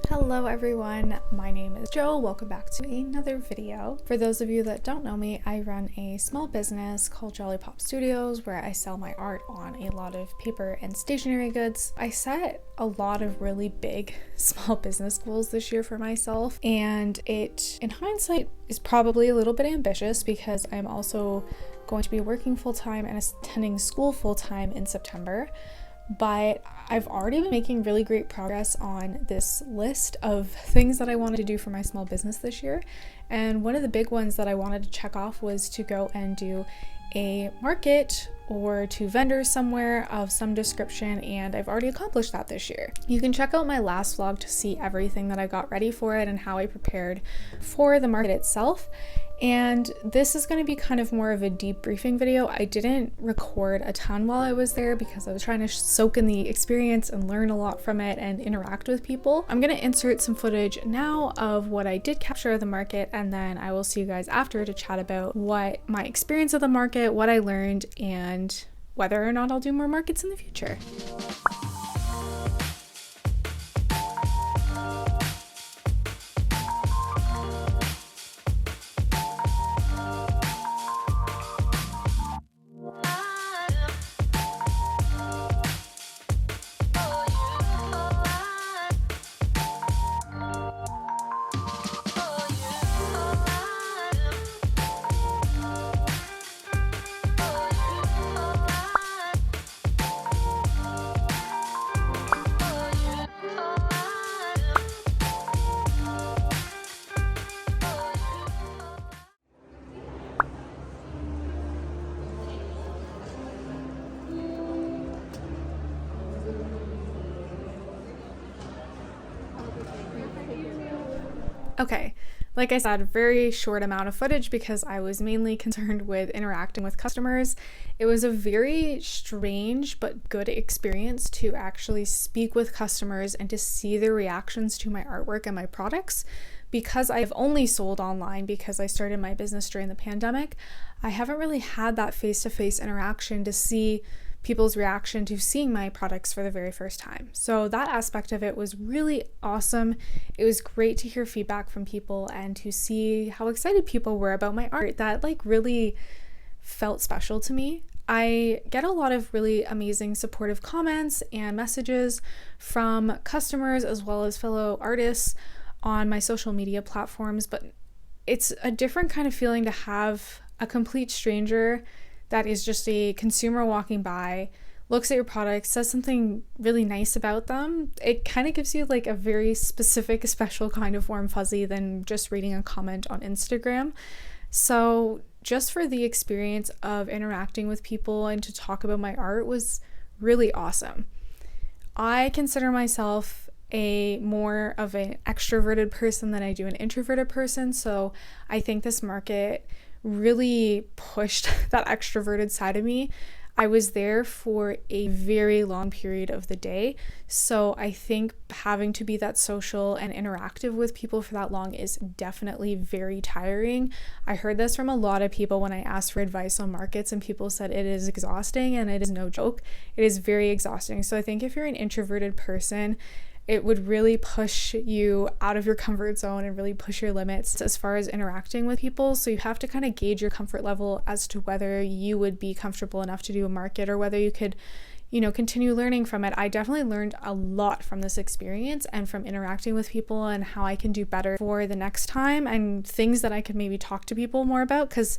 Hello everyone, my name is Jo. Welcome back to another video. For those of you that don't know me, I run a small business called Jolly Pop Studios where I sell my art on a lot of paper and stationery goods. I set a lot of really big small business goals this year for myself, and it, in hindsight, is probably a little bit ambitious because I'm also going to be working full-time and attending school full-time in September. But I've already been making really great progress on this list of things that I wanted to do for my small business this year. And one of the big ones that I wanted to check off was to go and do a market or to vendors somewhere of some description, and I've already accomplished that this year. You can check out my last vlog to see everything that I got ready for it and how I prepared for the market itself. And this is going to be kind of more of a debriefing video. I didn't record a ton while I was there because I was trying to soak in the experience and learn a lot from it and interact with people. I'm going to insert some footage now of what I did capture of the market, and then I will see you guys after to chat about what my experience of the market, what I learned, and whether or not I'll do more markets in the future. Okay, like I said, very short amount of footage because I was mainly concerned with interacting with customers. It was a very strange but good experience to actually speak with customers and to see their reactions to my artwork and my products. Because I've only sold online because I started my business during the pandemic, I haven't really had that face-to-face interaction to see people's reaction to seeing my products for the very first time. So that aspect of it was really awesome. It was great to hear feedback from people and to see how excited people were about my art. That really felt special to me. I get a lot of really amazing supportive comments and messages from customers as well as fellow artists on my social media platforms, but it's a different kind of feeling to have a complete stranger that is just a consumer walking by, looks at your product, says something really nice about them. It kind of gives you a very specific, special kind of warm fuzzy than just reading a comment on Instagram. So just for the experience of interacting with people and to talk about my art was really awesome. I consider myself more of an extroverted person than I do an introverted person, so I think this market really pushed that extroverted side of me. I was there for a very long period of the day, so I think having to be that social and interactive with people for that long is definitely very tiring. I heard this from a lot of people when I asked for advice on markets, and people said it is exhausting, and it is no joke. It is very exhausting. So I think if you're an introverted person, it would really push you out of your comfort zone and really push your limits as far as interacting with people. So you have to kind of gauge your comfort level as to whether you would be comfortable enough to do a market or whether you could, continue learning from it. I definitely learned a lot from this experience and from interacting with people and how I can do better for the next time and things that I could maybe talk to people more about, because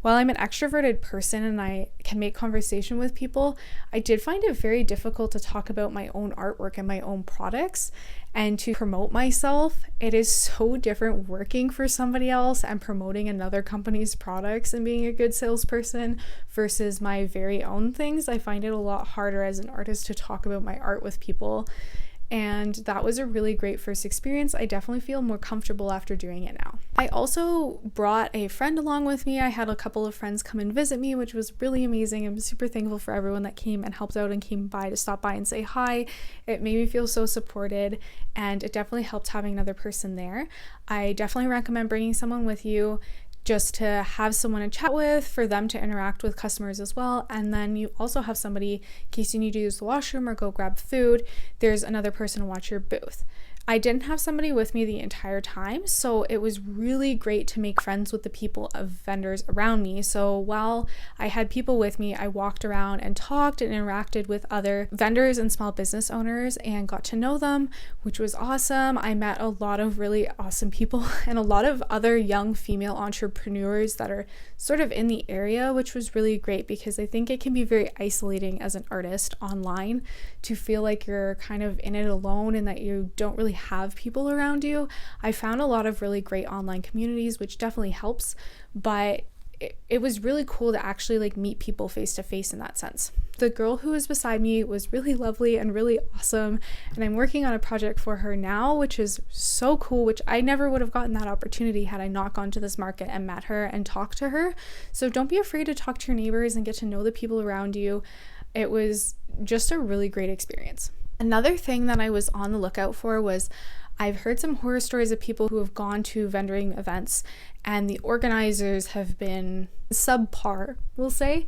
while I'm an extroverted person and I can make conversation with people, I did find it very difficult to talk about my own artwork and my own products and to promote myself. It is so different working for somebody else and promoting another company's products and being a good salesperson versus my very own things. I find it a lot harder as an artist to talk about my art with people. And that was a really great first experience. I definitely feel more comfortable after doing it now. I also brought a friend along with me. I had a couple of friends come and visit me, which was really amazing. I'm super thankful for everyone that came and helped out and came by to stop by and say hi. It made me feel so supported, and it definitely helped having another person there. I definitely recommend bringing someone with you just to have someone to chat with, for them to interact with customers as well. And then you also have somebody, in case you need to use the washroom or go grab food, there's another person to watch your booth. I didn't have somebody with me the entire time, so it was really great to make friends with the people of vendors around me. So while I had people with me, I walked around and talked and interacted with other vendors and small business owners and got to know them, which was awesome. I met a lot of really awesome people and a lot of other young female entrepreneurs that are sort of in the area, which was really great because I think it can be very isolating as an artist online to feel like you're kind of in it alone and that you don't really have people around you. I found a lot of really great online communities, which definitely helps, but it was really cool to actually like meet people face to face in that sense. The girl who was beside me was really lovely and really awesome, and I'm working on a project for her now, which is so cool, which I never would have gotten that opportunity had I not gone to this market and met her and talked to her. So don't be afraid to talk to your neighbors and get to know the people around you. It was just a really great experience. Another thing that I was on the lookout for was I've heard some horror stories of people who have gone to vendoring events and the organizers have been subpar, we'll say.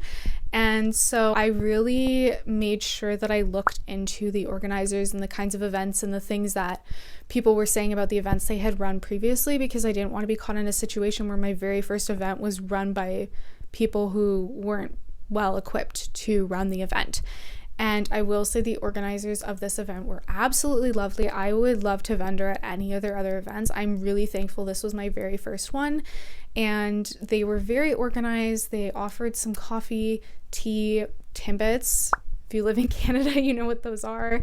And so I really made sure that I looked into the organizers and the kinds of events and the things that people were saying about the events they had run previously, because I didn't want to be caught in a situation where my very first event was run by people who weren't well equipped to run the event. And I will say the organizers of this event were absolutely lovely. I would love to vendor at any other events. I'm really thankful this was my very first one. And they were very organized. They offered some coffee, tea, Timbits. If you live in Canada, you know what those are.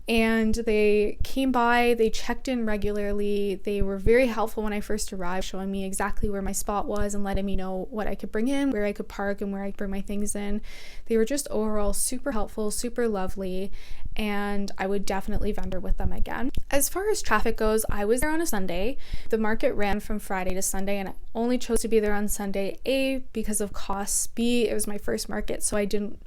And they came by, they checked in regularly. They were very helpful when I first arrived, showing me exactly where my spot was and letting me know what I could bring in, where I could park, and where I could bring my things in. They were just overall super helpful, super lovely, and I would definitely vendor with them again. As far as traffic goes, I was there on a Sunday. The market ran from Friday to Sunday, and I only chose to be there on Sunday, A, because of costs, B, it was my first market, so I didn't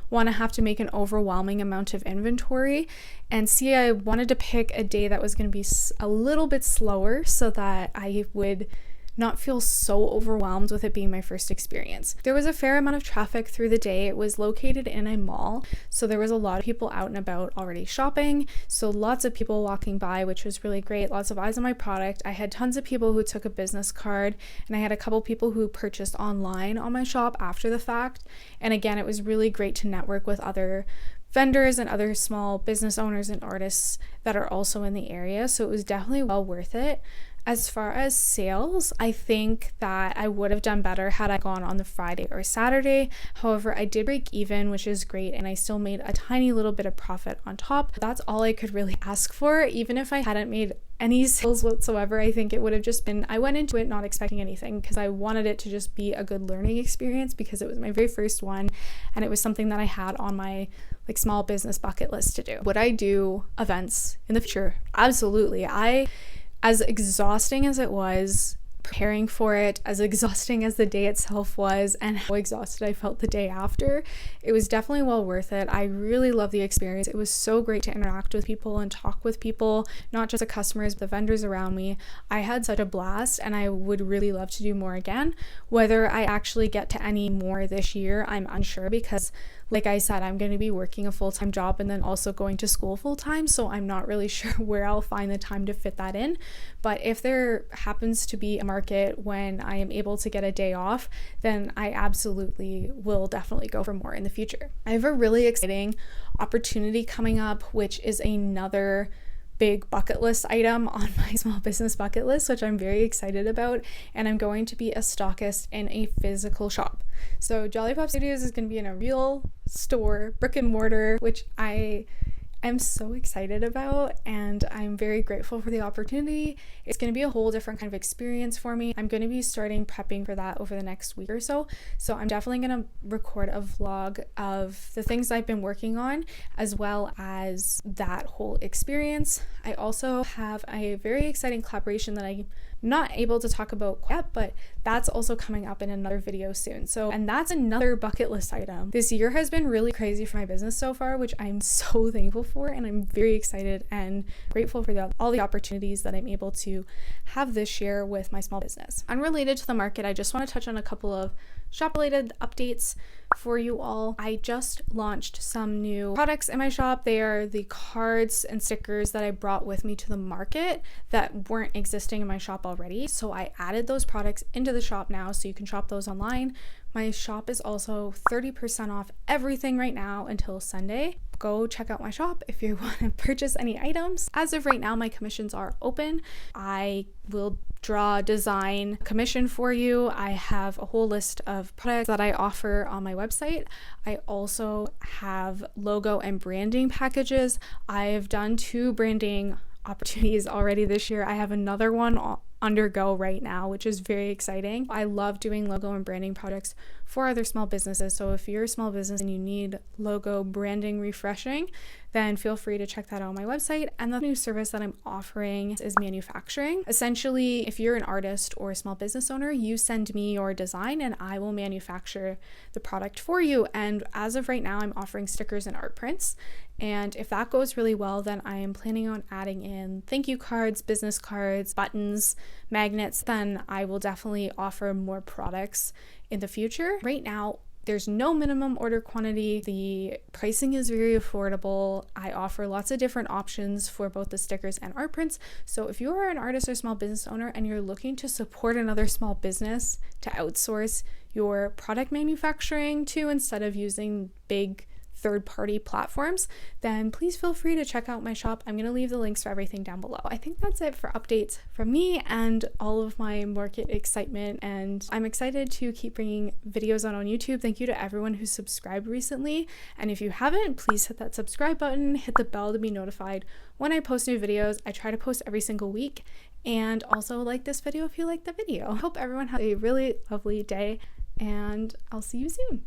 want to have to make an overwhelming amount of inventory, and C, I wanted to pick a day that was going to be a little bit slower so that I would not feel so overwhelmed with it being my first experience. There was a fair amount of traffic through the day. It was located in a mall, so there was a lot of people out and about already shopping, so lots of people walking by, which was really great. Lots of eyes on my product. I had tons of people who took a business card, and I had a couple people who purchased online on my shop after the fact. And again, it was really great to network with other vendors and other small business owners and artists that are also in the area, so it was definitely well worth it. As far as sales, I think that I would have done better had I gone on the Friday or Saturday. However, I did break even, which is great, and I still made a tiny little bit of profit on top. That's all I could really ask for. Even if I hadn't made any sales whatsoever, I think it would have just been, I went into it not expecting anything because I wanted it to just be a good learning experience because it was my very first one and it was something that I had on my small business bucket list to do. Would I do events in the future? Absolutely. As exhausting as it was preparing for it, as exhausting as the day itself was, and how exhausted I felt the day after, it was definitely well worth it. I really love the experience. It was so great to interact with people and talk with people, not just the customers, but the vendors around me. I had such a blast, and I would really love to do more again. Whether I actually get to any more this year, I'm unsure because, like I said, I'm going to be working a full-time job and then also going to school full-time, so I'm not really sure where I'll find the time to fit that in. But if there happens to be a market when I am able to get a day off, then I absolutely will definitely go for more in the future. I have a really exciting opportunity coming up, which is another big bucket list item on my small business bucket list, which I'm very excited about, and I'm going to be a stockist in a physical shop. So Jolly Pop Studios is going to be in a real store, brick and mortar, which I am so excited about, and I'm very grateful for the opportunity. It's going to be a whole different kind of experience for me. I'm going to be starting prepping for that over the next week or so. So I'm definitely going to record a vlog of the things I've been working on, as well as that whole experience. I also have a very exciting collaboration that I'm not able to talk about yet, but that's also coming up in another video soon. And that's another bucket list item. This year has been really crazy for my business so far, which I'm so thankful for, and I'm very excited and grateful for all the opportunities that I'm able to have this year with my small business. Unrelated to the market, I just want to touch on a couple of shop related updates for you all. I just launched some new products in my shop. They are the cards and stickers that I brought with me to the market that weren't existing in my shop already. So I added those products into the shop now, so you can shop those online. My shop is also 30% off everything right now until Sunday. Go check out my shop if you want to purchase any items. As of right now, my commissions are open. I will draw design commission for you. I have a whole list of products that I offer on my website. I also have logo and branding packages. I've done 2 branding opportunities already this year. I have another one undergo right now, which is very exciting. I love doing logo and branding projects for other small businesses. So if you're a small business and you need logo branding refreshing, then feel free to check that out on my website. And the new service that I'm offering is manufacturing. Essentially, if you're an artist or a small business owner, you send me your design and I will manufacture the product for you. And as of right now, I'm offering stickers and art prints. And if that goes really well, then I am planning on adding in thank you cards, business cards, buttons, magnets. Then I will definitely offer more products in the future. Right now, there's no minimum order quantity. The pricing is very affordable. I offer lots of different options for both the stickers and art prints. So if you are an artist or small business owner and you're looking to support another small business to outsource your product manufacturing to instead of using big third-party platforms, then please feel free to check out my shop. I'm going to leave the links for everything down below. I think that's it for updates from me and all of my market excitement, and I'm excited to keep bringing videos out on YouTube. Thank you to everyone who subscribed recently, and if you haven't, please hit that subscribe button, hit the bell to be notified when I post new videos. I try to post every single week, and also like this video if you like the video. I hope everyone has a really lovely day, and I'll see you soon.